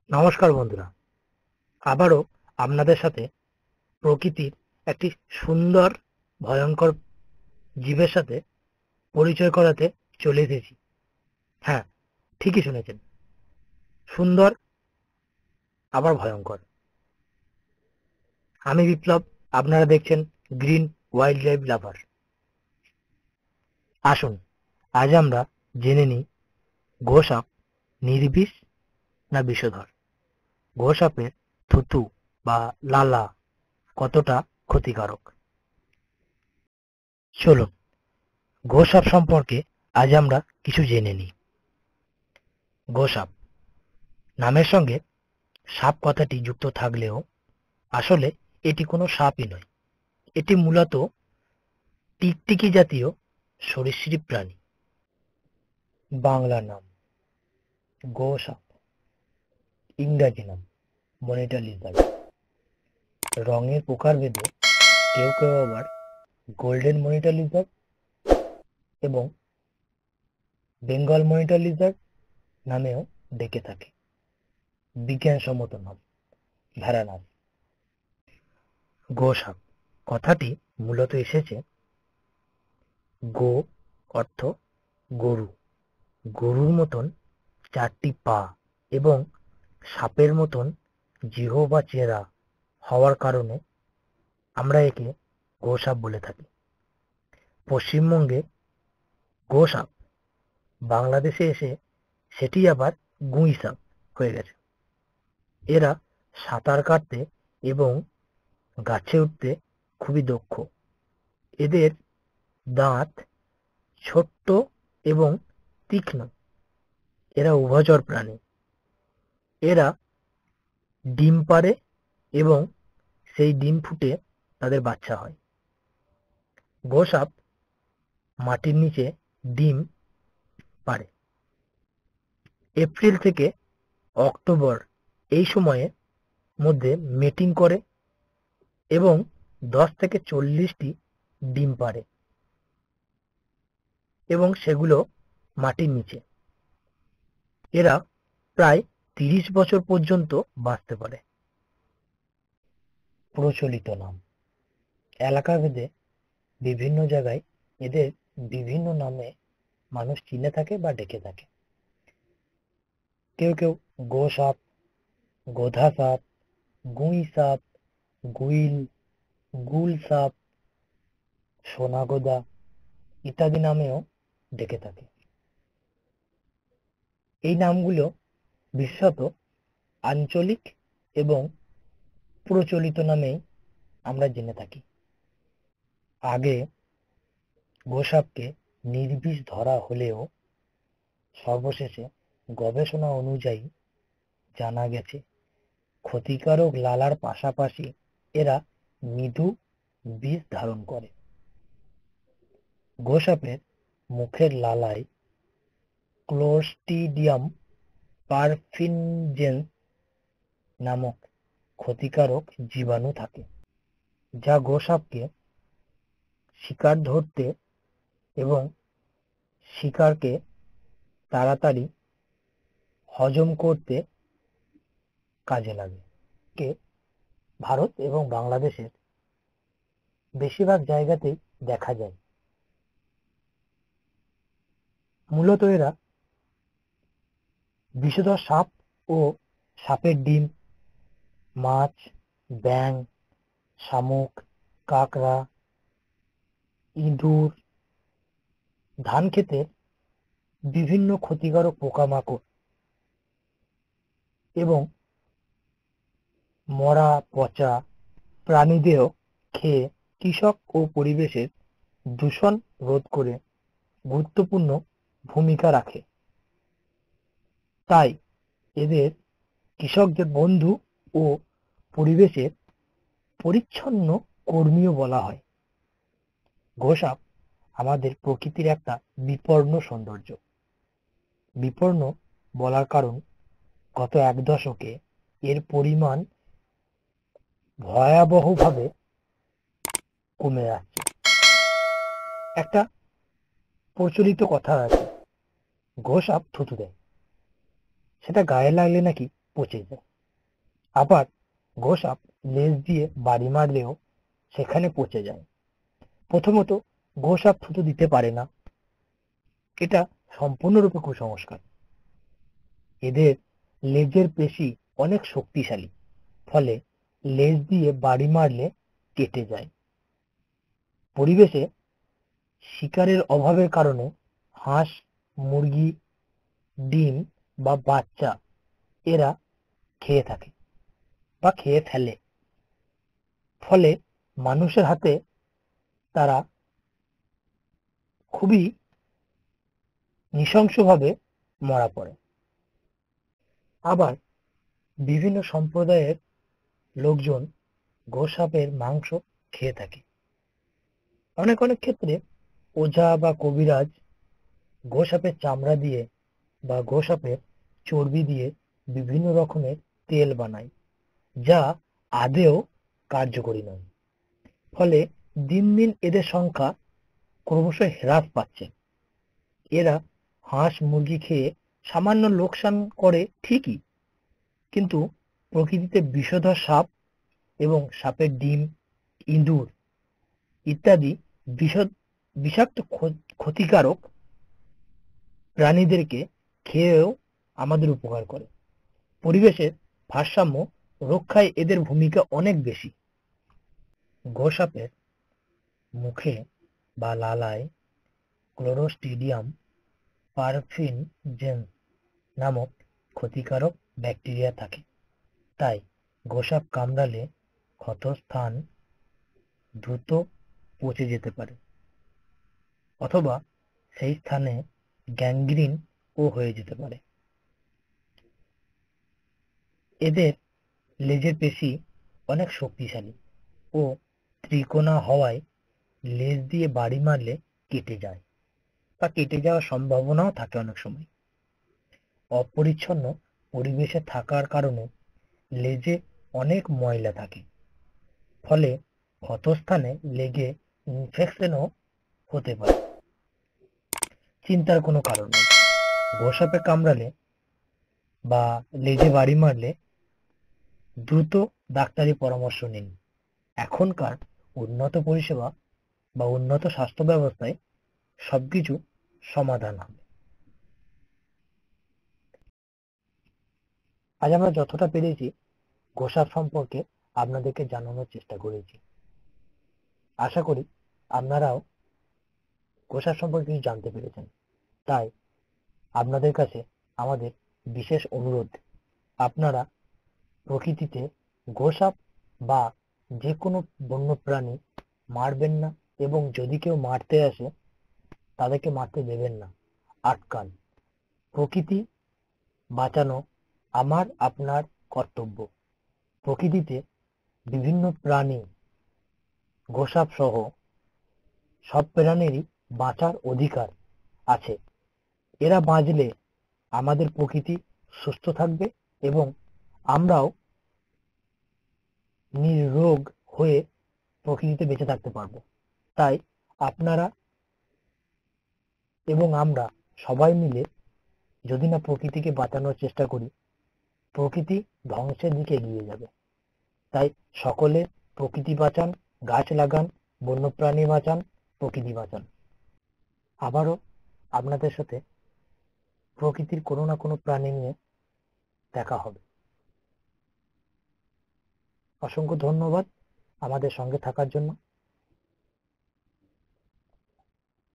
নমস্কার বন্ধুরা, আবারও আপনাদের সাথে প্রকৃতির একটি সুন্দর ভয়ঙ্কর জীবের সাথে পরিচয় করাতে চলে এসেছি। হ্যাঁ, ঠিকই শুনেছেন, সুন্দর আবার ভয়ঙ্কর। আমি বিপ্লব, আপনারা দেখছেন গ্রিন ওয়াইল্ড লাইফ লাভার। আসুন আজ আমরা জেনে নিই গোসাপ নির্বিষ না বিষধর। গোসাপের থুতু বা লালা কতটা ক্ষতিকারক। চলুন গোসাপ সম্পর্কে আজ আমরা কিছু জেনে নিই। গোসাপ নামের সঙ্গে সাপ কথাটি যুক্ত থাকলেও আসলে এটি কোনো সাপই নয়। এটি মূলত টিকটিকি জাতীয় সরীসৃপ প্রাণী। বাংলা নাম গোসাপ, ইংরাজি নাম মনিটর লিজার্ড। রঙের প্রকারভেদে কেউ কেউ আবার গোল্ডেন মনিটর লিজার্ড এবং বেঙ্গল মনিটর লিজার্ড নামেও ডেকে থাকে। বিজ্ঞানসম্মত নাম ভ্যারানাস। গোসাপ কথাটি মূলত এসেছে গো অর্থ গরু, গরুর মতন চারটি পা এবং সাপের মতন জিহ্বা বা চেরা হওয়ার কারণে আমরা একে গোসাপ বলে থাকি। পশ্চিমবঙ্গে গোসাপ, বাংলাদেশে এসে সেটি আবার গুই সাপ হয়ে গেছে। এরা সাঁতার কাটতে এবং গাছে উঠতে খুবই দক্ষ। এদের দাঁত ছোট্ট এবং তীক্ষ্ণ। এরা উভচর প্রাণী। এরা ডিম পাড়ে এবং সেই ডিম ফুটে তাদের বাচ্চা হয়। গোসাপ মাটির নিচে ডিম পাড়ে। এপ্রিল থেকে অক্টোবর এই সময়ে মধ্যে মেটিং করে এবং 10 থেকে 40টি ডিম পাড়ে এবং সেগুলো মাটির নিচে। এরা প্রায় 30 বছর পর্যন্ত বাঁচতে পারে। প্রচলিত নাম এলাকাভেদে বিভিন্ন জায়গায় এদের বিভিন্ন নামে মানুষ চিনে থাকে বা ডেকে থাকে। কেউ কেউ গোসাপ, গোধা সাপ, গুই সাপ, গুইল, গুল সাপ, সোনাগোদা ইত্যাদি নামেও ডেকে থাকে। এই নামগুলো বিশেষত আঞ্চলিক এবং প্রচলিত নামেই আমরা জেনে থাকি। আগে গোসাপকে নির্বিষ ধরা হলেও সর্বশেষে গবেষণা অনুযায়ী জানা গেছে ক্ষতিকারক লালার পাশাপাশি এরা মৃদু বিষ ধারণ করে। গোসাপের মুখের লালায় ক্লোস্ট্রিডিয়াম পারফিনজেন্স নামক ক্ষতিকারক জীবাণু থাকে, যা গোসাপকে শিকার ধরতে এবং শিকারকে তাড়াতাড়ি হজম করতে কাজে লাগে। ভারত এবং বাংলাদেশের বেশিরভাগ জায়গাতেই দেখা যায়। মূলত এরা বিষধর সাপ ও সাপের ডিম, মাছ, ব্যাঙ, শামুক, কাঁকড়া, ইঁদুর, ধান ক্ষেতের বিভিন্ন ক্ষতিকারক পোকামাকড় এবং মরা পচা প্রাণীদেহ খেয়ে কৃষক ও পরিবেশের দূষণ রোধ করে গুরুত্বপূর্ণ ভূমিকা রাখে। তাই এদের কৃষকদের বন্ধু ও পরিবেশের পরিচ্ছন্ন কর্মীও বলা হয়। গোসাপ আমাদের প্রকৃতির একটা বিপন্ন সৌন্দর্য। বিপন্ন বলার কারণ গত 1 দশকে এর পরিমাণ ভয়াবহভাবে কমে যাচ্ছে। একটা প্রচলিত কথা আছে, গোসাপ থুতু দেয়, সেটা গায়ে লাগলে নাকি পচে যায়। আবার গোসাপ লেজ দিয়ে বাড়ি মারলেও সেখানে পচে যায়। প্রথমত, গোসাপ থুতু দিতে পারে না, এটা সম্পূর্ণরূপে কুসংস্কার। এদের লেজের পেশি অনেক শক্তিশালী, ফলে লেজ দিয়ে বাড়ি মারলে কেটে যায়। পরিবেশে শিকারের অভাবের কারণে হাঁস, মুরগি, ডিম বা বাচ্চা এরা খেয়ে থাকে বা খেয়ে ফেলে। ফলে মানুষের হাতে তারা খুবই নৃশংসভাবে মারা পড়ে। আবার বিভিন্ন সম্প্রদায়ের লোকজন গোসাপের মাংস খেয়ে থাকে। অনেক ক্ষেত্রে ওঝা বা কবিরাজ গোসাপের চামড়া দিয়ে বা গোসাপের চর্বি দিয়ে বিভিন্ন রকমের তেল বানায়, যা আদৌ কার্যকরী নয়। ফলে দিন দিন এদের সংখ্যা ক্রমশ হ্রাস পাচ্ছে। এরা হাঁস, মুরগি খেয়ে সামান্য লোকসান করে ঠিকই, কিন্তু প্রকৃতিতে বিষধর সাপ এবং সাপের ডিম, ইঁদুর ইত্যাদি বিষাক্ত ক্ষতিকারক প্রাণীদেরকে খেয়েও আমাদের উপকার করে। পরিবেশের ভারসাম্য রক্ষায় এদের ভূমিকা অনেক বেশি। গোসাপের মুখে বা লালায় ক্লোস্ট্রিডিয়াম পারফিনজেন্স নামক ক্ষতিকারক ব্যাকটেরিয়া থাকে। তাই গোসাপ কামড়ালে ক্ষতস্থান দ্রুত পচে যেতে পারে, অথবা সেই স্থানে গ্যাংগ্রিন ও হয়ে যেতে পারে। এদের লেজের পেশি অনেক শক্তিশালী ও ত্রিকোণা হওয়ায় লেজ দিয়ে বাড়ি মারলে কেটে যায় বা কেটে যাওয়ার সম্ভাবনাও থাকে অনেক সময়। অপরিচ্ছন্ন পরিবেশে থাকার কারণে লেজে অনেক ময়লা থাকে, ফলে ক্ষতস্থানে লেগে ইনফেকশনও হতে পারে। চিন্তার কোনো কারণ নেই। গোসাপে কামড়ালে বা লেজে বাড়ি মারলে দ্রুত ডাক্তারি পরামর্শ নিন। এখনকার উন্নত পরিষেবা বা উন্নত স্বাস্থ্য ব্যবস্থায় সবকিছু সমাধান হবে। আজ আমরা যতটা পেরেছি গোসাপ সম্পর্কে আপনাদেরকে জানানোর চেষ্টা করেছি। আশা করি আপনারাও গোসাপ সম্পর্কে কিছু জানতে পেরেছেন। তাই আপনাদের কাছে আমাদের বিশেষ অনুরোধ, আপনারা প্রকৃতিতে গোসাপ বা যে কোনো বন্য প্রাণী মারবেন না, এবং যদি কেউ মারতে আসে তাদেরকে মারতে দেবেন না, আটকান। প্রকৃতি বাঁচানো আমার আপনার কর্তব্য। প্রকৃতিতে বিভিন্ন প্রাণী, গোসাপ সহ সব প্রাণীরই বাঁচার অধিকার আছে। এরা বাঁচলে আমাদের প্রকৃতি সুস্থ থাকবে এবং আমরাও নিরোগ হয়ে প্রকৃতিতে বেঁচে থাকতে পারবো। তাই আপনারা এবং আমরা সবাই মিলে যদি না প্রকৃতিকে বাঁচানোর চেষ্টা করি, প্রকৃতি ধ্বংসের দিকে এগিয়ে যাবে। তাই সকলে প্রকৃতি বাঁচান, গাছ লাগান, বন্যপ্রাণী বাঁচান, প্রকৃতি বাঁচান। আবারও আপনাদের সাথে প্রকৃতির কোনো না কোনো প্রাণী নিয়ে দেখা হবে। অসংখ্য ধন্যবাদ আমাদের সঙ্গে থাকার জন্য।